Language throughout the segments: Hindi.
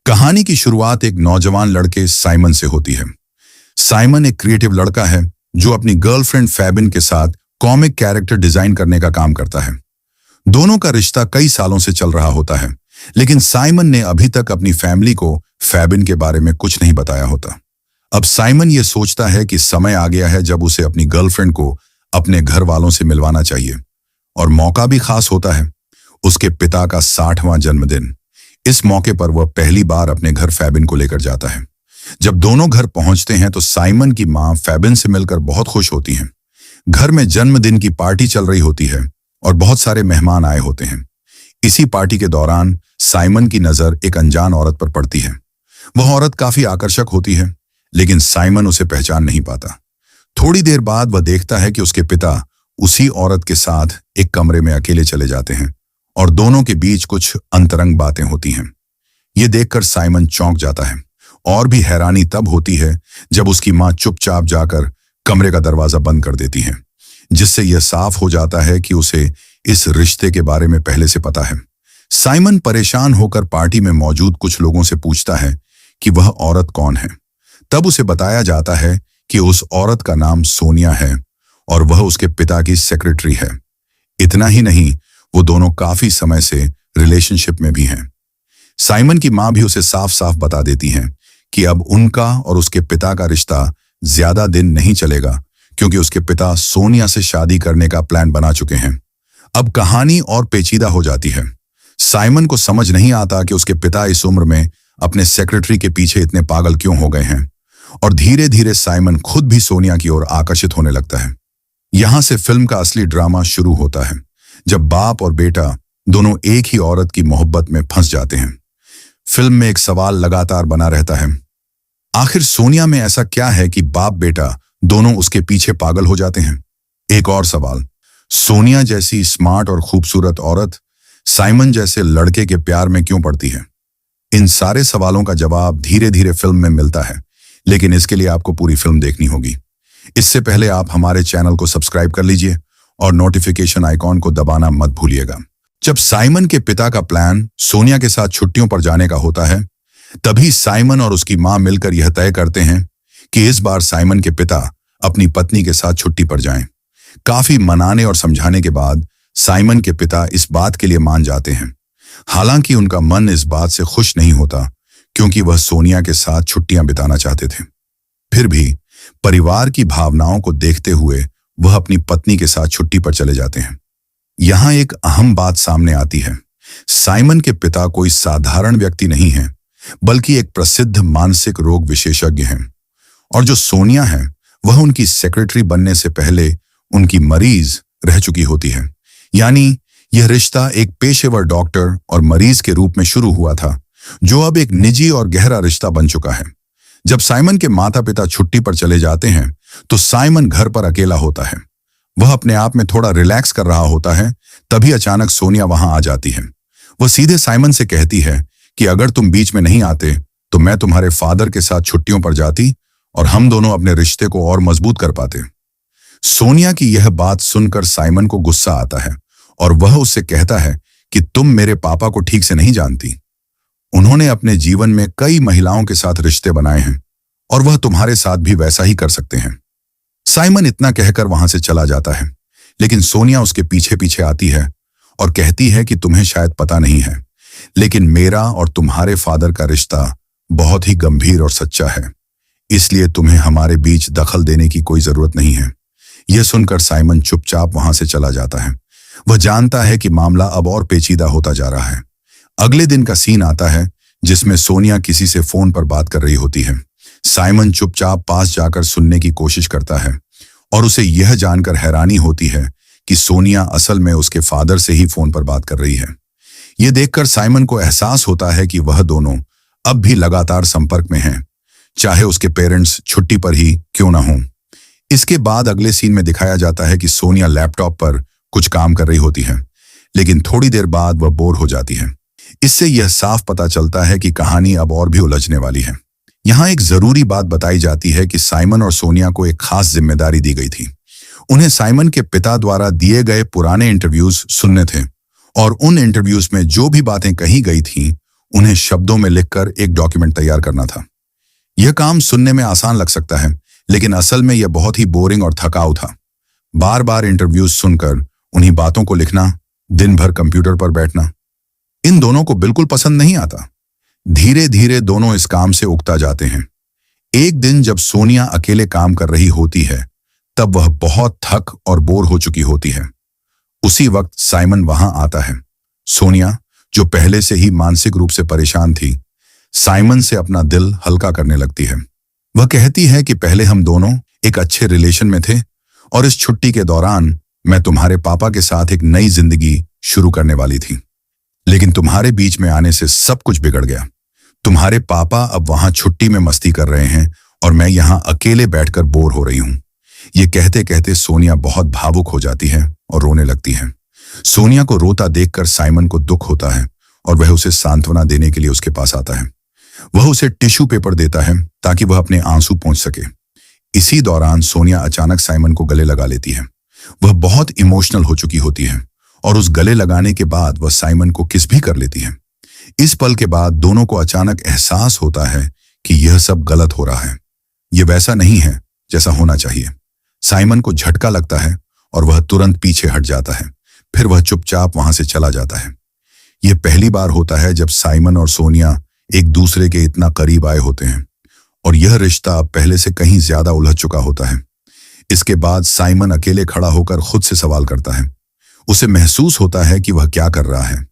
कहानी की शुरुआत एक नौजवान लड़के साइमन से होती है। साइमन एक क्रिएटिव लड़का है जो अपनी गर्लफ्रेंड फैबिन के साथ कॉमिक कैरेक्टर डिजाइन करने का काम करता है। दोनों का रिश्ता कई सालों से चल रहा होता है, लेकिन साइमन ने अभी तक अपनी फैमिली को फैबिन के बारे में कुछ नहीं बताया होता। अब साइमन ये सोचता है कि समय आ गया है जब उसे अपनी गर्लफ्रेंड को अपने घर वालों से मिलवाना चाहिए, और मौका भी खास होता है, उसके पिता का 60वां जन्मदिन। इस मौके पर वह पहली बार अपने घर फैबिन को लेकर जाता है। जब दोनों घर पहुंचते हैं तो साइमन की मां फैबिन से मिलकर बहुत खुश होती हैं। घर में जन्मदिन की पार्टी चल रही होती है और बहुत सारे मेहमान आए होते हैं। इसी पार्टी के दौरान साइमन की नजर एक अनजान औरत पर पड़ती है। वह औरत काफी आकर्षक होती है, लेकिन साइमन उसे पहचान नहीं पाता। थोड़ी देर बाद वह देखता है कि उसके पिता उसी औरत के साथ एक कमरे में अकेले चले जाते हैं और दोनों के बीच कुछ अंतरंग बातें होती हैं। ये देखकर साइमन चौंक जाता है, और भी हैरानी तब होती है जब उसकी मां चुपचाप जाकर कमरे का दरवाजा बंद कर देती है, जिससे यह साफ हो जाता है कि उसे इस रिश्ते के बारे में पहले से पता है। साइमन परेशान होकर पार्टी में मौजूद कुछ लोगों से पूछता है कि वह औरत कौन है। तब उसे बताया जाता है कि उस औरत का नाम सोनिया है और वह उसके पिता की सेक्रेटरी है। इतना ही नहीं, वो दोनों काफी समय से रिलेशनशिप में भी हैं। साइमन की मां भी उसे साफ साफ बता देती हैं कि अब उनका और उसके पिता का रिश्ता ज्यादा दिन नहीं चलेगा, क्योंकि उसके पिता सोनिया से शादी करने का प्लान बना चुके हैं। अब कहानी और पेचीदा हो जाती है। साइमन को समझ नहीं आता कि उसके पिता इस उम्र में अपने सेक्रेटरी के पीछे इतने पागल क्यों हो गए हैं, और धीरे धीरे साइमन खुद भी सोनिया की ओर आकर्षित होने लगता है। यहां से फिल्म का असली ड्रामा शुरू होता है, जब बाप और बेटा दोनों एक ही औरत की मोहब्बत में फंस जाते हैं। फिल्म में एक सवाल लगातार बना रहता है, आखिर सोनिया में ऐसा क्या है कि बाप बेटा दोनों उसके पीछे पागल हो जाते हैं। एक और सवाल, सोनिया जैसी स्मार्ट और खूबसूरत औरत साइमन जैसे लड़के के प्यार में क्यों पड़ती है। इन सारे सवालों का जवाब धीरे धीरे फिल्म में मिलता है, लेकिन इसके लिए आपको पूरी फिल्म देखनी होगी। इससे पहले आप हमारे चैनल को सब्सक्राइब कर लीजिए और नोटिफिकेशन आइकॉन को दबाना मत भूलिएगा। जब साइमन के पिता का प्लान सोनिया के साथ छुट्टियों पर जाने का होता है, तभी साइमन और उसकी मां मिलकर यह तय करते हैं कि इस बार साइमन के पिता अपनी पत्नी के साथ छुट्टी पर जाएं। काफी मनाने और समझाने के बाद साइमन के पिता इस बात के लिए मान जाते हैं। हालांकि उनका मन इस बात से खुश नहीं होता, क्योंकि वह सोनिया के साथ छुट्टियां बिताना चाहते थे। फिर भी परिवार की भावनाओं को देखते हुए वह अपनी पत्नी के साथ छुट्टी पर चले जाते हैं। यहां एक अहम बात सामने आती है, साइमन के पिता कोई साधारण व्यक्ति नहीं है, बल्कि एक प्रसिद्ध मानसिक रोग विशेषज्ञ हैं, और जो सोनिया है वह उनकी सेक्रेटरी बनने से पहले उनकी मरीज रह चुकी होती है। यानी यह रिश्ता एक पेशेवर डॉक्टर और मरीज के रूप में शुरू हुआ था, जो अब एक निजी और गहरा रिश्ता बन चुका है। जब साइमन के माता पिता छुट्टी पर चले जाते हैं तो साइमन घर पर अकेला होता है। वह अपने आप में थोड़ा रिलैक्स कर रहा होता है, तभी अचानक सोनिया वहां आ जाती है। वह सीधे साइमन से कहती है कि अगर तुम बीच में नहीं आते तो मैं तुम्हारे फादर के साथ छुट्टियों पर जाती और हम दोनों अपने रिश्ते को और मजबूत कर पाते। सोनिया की यह बात सुनकर साइमन को गुस्सा आता है और वह उससे कहता है कि तुम मेरे पापा को ठीक से नहीं जानती। उन्होंने अपने जीवन में कई महिलाओं के साथ रिश्ते बनाए हैं और वह तुम्हारे साथ भी वैसा ही कर सकते हैं। साइमन इतना कहकर वहां से चला जाता है, लेकिन सोनिया उसके पीछे पीछे आती है और कहती है कि तुम्हें शायद पता नहीं है, लेकिन मेरा और तुम्हारे फादर का रिश्ता बहुत ही गंभीर और सच्चा है, इसलिए तुम्हें हमारे बीच दखल देने की कोई जरूरत नहीं है। यह सुनकर साइमन चुपचाप वहां से चला जाता है। वह जानता है कि मामला अब और पेचीदा होता जा रहा है। अगले दिन का सीन आता है, जिसमें सोनिया किसी से फोन पर बात कर रही होती है। साइमन चुपचाप पास जाकर सुनने की कोशिश करता है और उसे यह जानकर हैरानी होती है कि सोनिया असल में उसके फादर से ही फोन पर बात कर रही है। यह देखकर साइमन को एहसास होता है कि वह दोनों अब भी लगातार संपर्क में हैं, चाहे उसके पेरेंट्स छुट्टी पर ही क्यों ना हों। इसके बाद अगले सीन में दिखाया जाता है कि सोनिया लैपटॉप पर कुछ काम कर रही होती है, लेकिन थोड़ी देर बाद वह बोर हो जाती है। इससे यह साफ पता चलता है कि कहानी अब और भी उलझने वाली है। यहाँ एक जरूरी बात बताई जाती है कि साइमन और सोनिया को एक खास जिम्मेदारी दी गई थी। उन्हें साइमन के पिता द्वारा दिए गए पुराने इंटरव्यूज सुनने थे, और उन इंटरव्यूज में जो भी बातें कही गई थीं, उन्हें शब्दों में लिखकर एक डॉक्यूमेंट तैयार करना था। यह काम सुनने में आसान लग सकता है, लेकिन असल में यह बहुत ही बोरिंग और थकाऊ था। बार बार इंटरव्यूज सुनकर उन्हीं बातों को लिखना, दिन भर कंप्यूटर पर बैठना, इन दोनों को बिल्कुल पसंद नहीं आता। धीरे धीरे दोनों इस काम से उगता जाते हैं। एक दिन जब सोनिया अकेले काम कर रही होती है, तब वह बहुत थक और बोर हो चुकी होती है। उसी वक्त साइमन वहां आता है। सोनिया, जो पहले से ही मानसिक रूप से परेशान थी, साइमन से अपना दिल हल्का करने लगती है। वह कहती है कि पहले हम दोनों एक अच्छे रिलेशन में थे और इस छुट्टी के दौरान मैं तुम्हारे पापा के साथ एक नई जिंदगी शुरू करने वाली थी, लेकिन तुम्हारे बीच में आने से सब कुछ बिगड़ गया। तुम्हारे पापा अब वहां छुट्टी में मस्ती कर रहे हैं और मैं यहां अकेले बैठकर बोर हो रही हूं। ये कहते कहते सोनिया बहुत भावुक हो जाती है और रोने लगती है। सोनिया को रोता देखकर साइमन को दुख होता है और वह उसे सांत्वना देने के लिए उसके पास आता है। वह उसे टिश्यू पेपर देता है ताकि वह अपने आंसू पोंछ सके। इसी दौरान सोनिया अचानक साइमन को गले लगा लेती है। वह बहुत इमोशनल हो चुकी होती है और उस गले लगाने के बाद वह साइमन को किस भी कर लेती है। इस पल के बाद दोनों को अचानक एहसास होता है कि यह सब गलत हो रहा है। यह वैसा नहीं है जैसा होना चाहिए। साइमन को झटका लगता है और वह तुरंत पीछे हट जाता है। फिर वह चुपचाप वहां से चला जाता है। यह पहली बार होता है जब साइमन और सोनिया एक दूसरे के इतना करीब आए होते हैं और यह रिश्ता अब पहले से कहीं ज्यादा उलझ चुका होता है। इसके बाद साइमन अकेले खड़ा होकर खुद से सवाल करता है। उसे महसूस होता है कि वह क्या कर रहा है।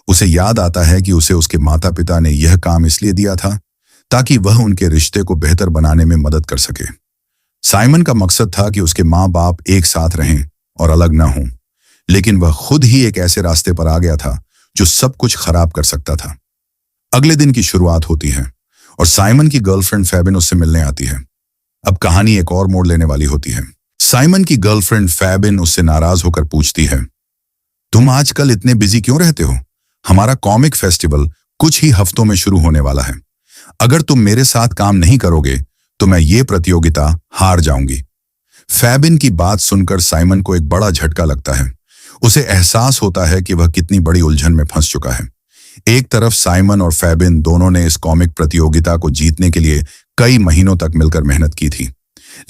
उसे याद आता है कि उसे उसके माता पिता ने यह काम इसलिए दिया था ताकि वह उनके रिश्ते को बेहतर बनाने में मदद कर सके। साइमन का मकसद था कि उसके माँ बाप एक साथ रहें और अलग ना हों, लेकिन वह खुद ही एक ऐसे रास्ते पर आ गया था जो सब कुछ खराब कर सकता था। अगले दिन की शुरुआत होती है और साइमन की गर्लफ्रेंड फैबिन उससे मिलने आती है। अब कहानी एक और मोड़ लेने वाली होती है। साइमन की गर्लफ्रेंड फैबिन उससे नाराज होकर पूछती है, तुम आजकल इतने बिजी क्यों रहते हो? हमारा कॉमिक फेस्टिवल कुछ ही हफ्तों में शुरू होने वाला है। अगर तुम मेरे साथ काम नहीं करोगे तो मैं ये प्रतियोगिता हार जाऊंगी। फैबिन की बात सुनकर साइमन को एक बड़ा झटका लगता है। उसे एहसास होता है कि वह कितनी बड़ी उलझन में फंस चुका है। एक तरफ साइमन और फैबिन दोनों ने इस कॉमिक प्रतियोगिता को जीतने के लिए कई महीनों तक मिलकर मेहनत की थी,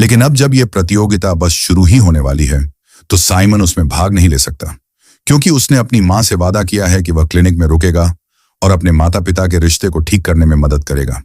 लेकिन अब जब यह प्रतियोगिता बस शुरू ही होने वाली है तो साइमन उसमें भाग नहीं ले सकता, क्योंकि उसने अपनी मां से वादा किया है कि वह क्लिनिक में रुकेगा और अपने माता पिता के रिश्ते को ठीक करने में मदद करेगा।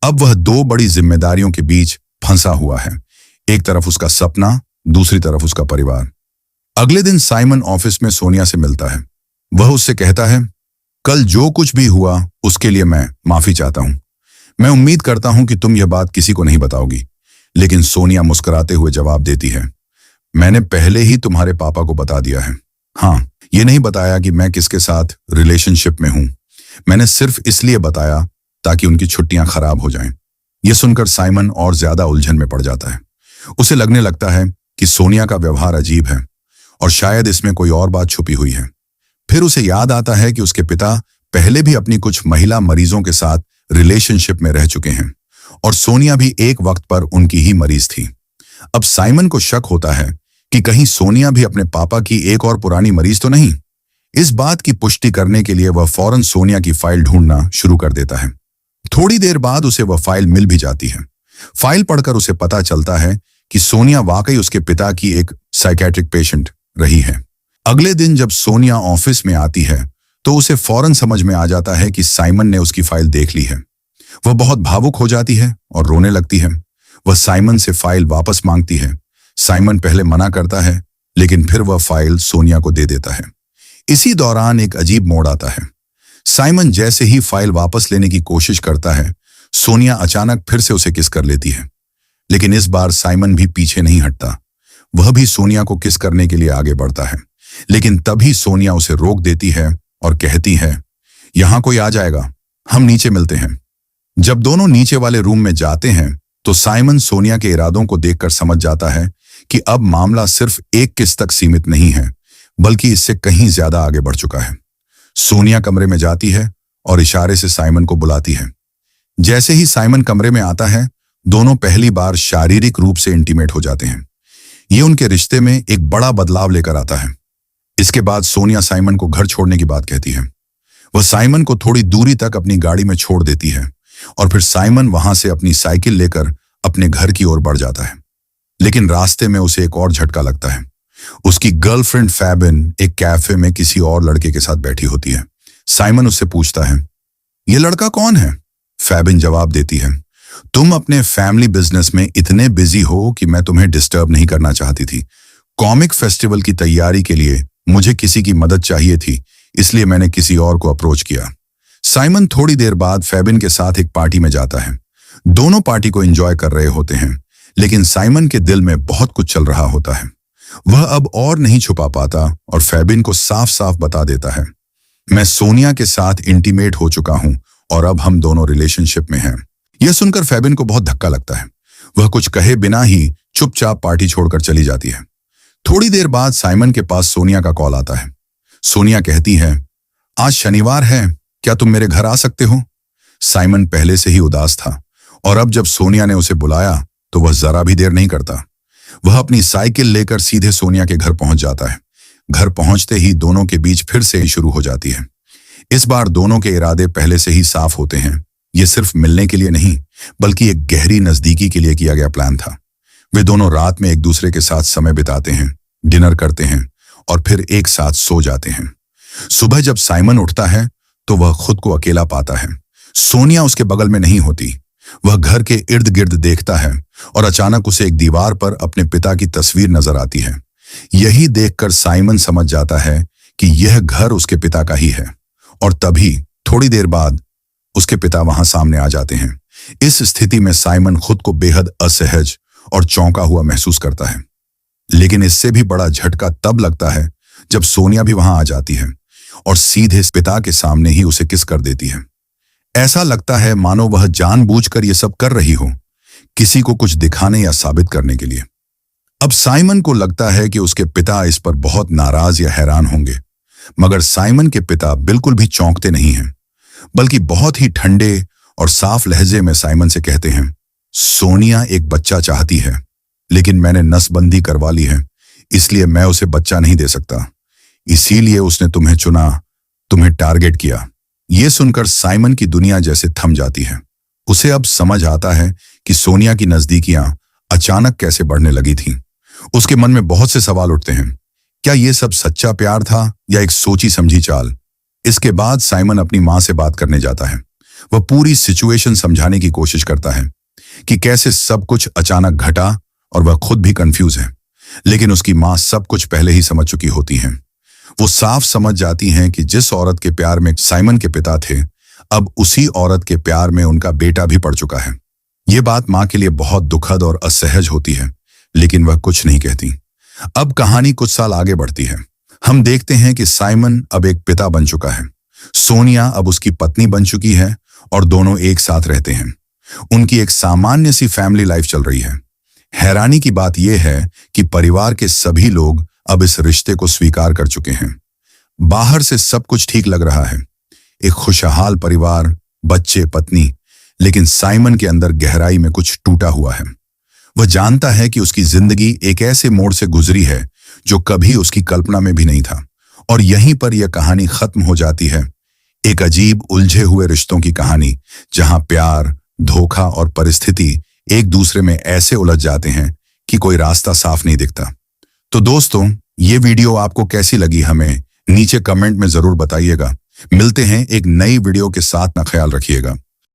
अब वह दो बड़ी जिम्मेदारियों के बीच फंसा हुआ है, एक तरफ उसका सपना, दूसरी तरफ उसका परिवार। अगले दिन साइमन ऑफिस में सोनिया से मिलता है। वह उससे कहता है, कल जो कुछ भी हुआ उसके लिए मैं माफी चाहता हूं। मैं उम्मीद करता हूं कि तुम यह बात किसी को नहीं बताओगी। लेकिन सोनिया मुस्कुराते हुए जवाब देती है, मैंने पहले ही तुम्हारे पापा को बता दिया है। हाँ, ये नहीं बताया कि मैं किसके साथ रिलेशनशिप में हूं। मैंने सिर्फ इसलिए बताया ताकि उनकी छुट्टियां खराब हो जाएं। यह सुनकर साइमन और ज्यादा उलझन में पड़ जाता है। उसे लगने लगता है कि सोनिया का व्यवहार अजीब है और शायद इसमें कोई और बात छुपी हुई है। फिर उसे याद आता है कि उसके पिता पहले भी अपनी कुछ महिला मरीजों के साथ रिलेशनशिप में रह चुके हैं और सोनिया भी एक वक्त पर उनकी ही मरीज थी। अब साइमन को शक होता है कि कहीं सोनिया भी अपने पापा की एक और पुरानी मरीज तो नहीं। इस बात की पुष्टि करने के लिए वह फौरन सोनिया की फाइल ढूंढना शुरू कर देता है। थोड़ी देर बाद उसे वह फाइल मिल भी जाती है। फाइल पढ़कर उसे पता चलता है कि सोनिया वाकई उसके पिता की एक साइकेट्रिक पेशेंट रही है। अगले दिन जब सोनिया ऑफिस में आती है तो उसे फौरन समझ में आ जाता है कि साइमन ने उसकी फाइल देख ली है। वह बहुत भावुक हो जाती है और रोने लगती है। वह साइमन से फाइल वापस मांगती है। साइमन पहले मना करता है, लेकिन फिर वह फाइल सोनिया को दे देता है। इसी दौरान एक अजीब मोड़ आता है। साइमन जैसे ही फाइल वापस लेने की कोशिश करता है, सोनिया अचानक फिर से उसे किस कर लेती है। लेकिन इस बार साइमन भी पीछे नहीं हटता। वह भी सोनिया को किस करने के लिए आगे बढ़ता है, लेकिन तभी सोनिया उसे रोक देती है और कहती है, यहां कोई आ जाएगा, हम नीचे मिलते हैं। जब दोनों नीचे वाले रूम में जाते हैं तो साइमन सोनिया के इरादों को देखकर समझ जाता है कि अब मामला सिर्फ एक किस तक सीमित नहीं है, बल्कि इससे कहीं ज्यादा आगे बढ़ चुका है। सोनिया कमरे में जाती है और इशारे से साइमन को बुलाती है। जैसे ही साइमन कमरे में आता है, दोनों पहली बार शारीरिक रूप से इंटीमेट हो जाते हैं। ये उनके रिश्ते में एक बड़ा बदलाव लेकर आता है। इसके बाद सोनिया साइमन को घर छोड़ने की बात कहती है। वह साइमन को थोड़ी दूरी तक अपनी गाड़ी में छोड़ देती है और फिर साइमन वहां से अपनी साइकिल लेकर अपने घर की ओर बढ़ जाता है। लेकिन रास्ते में उसे एक और झटका लगता है। उसकी गर्लफ्रेंड फैबिन एक कैफे में किसी और लड़के के साथ बैठी होती है। साइमन उससे पूछता है, ये लड़का कौन है? फैबिन जवाब देती है, तुम अपने फैमिली बिजनेस में इतने बिजी हो कि मैं तुम्हें डिस्टर्ब नहीं करना चाहती थी। कॉमिक फेस्टिवल की तैयारी के लिए मुझे किसी की मदद चाहिए थी, इसलिए मैंने किसी और को अप्रोच किया। साइमन थोड़ी देर बाद फैबिन के साथ एक पार्टी में जाता है। दोनों पार्टी को एंजॉय कर रहे होते हैं, लेकिन साइमन के दिल में बहुत कुछ चल रहा होता है। वह अब और नहीं छुपा पाता और फैबिन को साफ साफ बता देता है, मैं सोनिया के साथ इंटीमेट हो चुका हूं और अब हम दोनों रिलेशनशिप में हैं। यह सुनकर फैबिन को बहुत धक्का लगता है। वह कुछ कहे बिना ही चुपचाप पार्टी छोड़कर चली जाती है। थोड़ी देर बाद साइमन के पास सोनिया का कॉल आता है। सोनिया कहती है, आज शनिवार है, क्या तुम मेरे घर आ सकते हो? साइमन पहले से ही उदास था और अब जब सोनिया ने उसे बुलाया तो वह जरा भी देर नहीं करता। वह अपनी साइकिल लेकर सीधे सोनिया के घर पहुंच जाता है। घर पहुंचते ही दोनों के बीच फिर से शुरू हो जाती है। इस बार दोनों के इरादे पहले से ही साफ होते हैं। ये सिर्फ मिलने के लिए नहीं, बल्कि एक गहरी नजदीकी के लिए किया गया प्लान था। वे दोनों रात में एक दूसरे के साथ समय बिताते हैं, डिनर करते हैं और फिर एक साथ सो जाते हैं। सुबह जब साइमन उठता है तो वह खुद को अकेला पाता है। सोनिया उसके बगल में नहीं होती। वह घर के इर्द गिर्द देखता है और अचानक उसे एक दीवार पर अपने पिता की तस्वीर नजर आती है। यही देखकर साइमन समझ जाता है कि यह घर उसके पिता का ही है और तभी थोड़ी देर बाद उसके पिता वहां सामने आ जाते हैं। इस स्थिति में साइमन खुद को बेहद असहज और चौंका हुआ महसूस करता है। लेकिन इससे भी बड़ा झटका तब लगता है जब सोनिया भी वहां आ जाती है और सीधे पिता के सामने ही उसे किस कर देती है। ऐसा लगता है मानो वह जानबूझकर ये सब कर रही हो, किसी को कुछ दिखाने या साबित करने के लिए। अब साइमन को लगता है कि उसके पिता इस पर बहुत नाराज या हैरान होंगे, मगर साइमन के पिता बिल्कुल भी चौंकते नहीं हैं, बल्कि बहुत ही ठंडे और साफ लहजे में साइमन से कहते हैं, सोनिया एक बच्चा चाहती है, लेकिन मैंने नसबंदी करवा ली है, इसलिए मैं उसे बच्चा नहीं दे सकता। इसीलिए उसने तुम्हें चुना, तुम्हें टारगेट किया। यह सुनकर साइमन की दुनिया जैसे थम जाती है। उसे अब समझ आता है कि सोनिया की नजदीकियां अचानक कैसे बढ़ने लगी थीं। उसके मन में बहुत से सवाल उठते हैं। क्या यह सब सच्चा प्यार था या एक सोची समझी चाल? इसके बाद साइमन अपनी मां से बात करने जाता है। वह पूरी सिचुएशन समझाने की कोशिश करता है कि कैसे सब कुछ अचानक घटा और वह खुद भी कंफ्यूज है। लेकिन उसकी मां सब कुछ पहले ही समझ चुकी होती हैं। वो साफ समझ जाती हैं कि जिस औरत के प्यार में साइमन के पिता थे, अब उसी औरत के प्यार में उनका बेटा भी पड़ चुका है। ये बात मां के लिए बहुत दुखद और असहज होती है, लेकिन वह कुछ नहीं कहती। अब कहानी कुछ साल आगे बढ़ती है। हम देखते हैं कि साइमन अब एक पिता बन चुका है। सोनिया अब उसकी पत्नी बन चुकी है और दोनों एक साथ रहते हैं। उनकी एक सामान्य सी फैमिली लाइफ चल रही है। हैरानी की बात यह है कि परिवार के सभी लोग अब इस रिश्ते को स्वीकार कर चुके हैं। बाहर से सब कुछ ठीक लग रहा है, एक खुशहाल परिवार, बच्चे, पत्नी, लेकिन साइमन के अंदर गहराई में कुछ टूटा हुआ है। वह जानता है कि उसकी जिंदगी एक ऐसे मोड़ से गुजरी है जो कभी उसकी कल्पना में भी नहीं था, और यहीं पर यह कहानी खत्म हो जाती है। एक अजीब उलझे हुए रिश्तों की कहानी, जहां प्यार, धोखा और परिस्थिति एक दूसरे में ऐसे उलझ जाते हैं कि कोई रास्ता साफ नहीं दिखता। तो दोस्तों, ये वीडियो आपको कैसी लगी हमें नीचे कमेंट में जरूर बताइएगा। मिलते हैं एक नई वीडियो के साथ, ना ख्याल रखिएगा।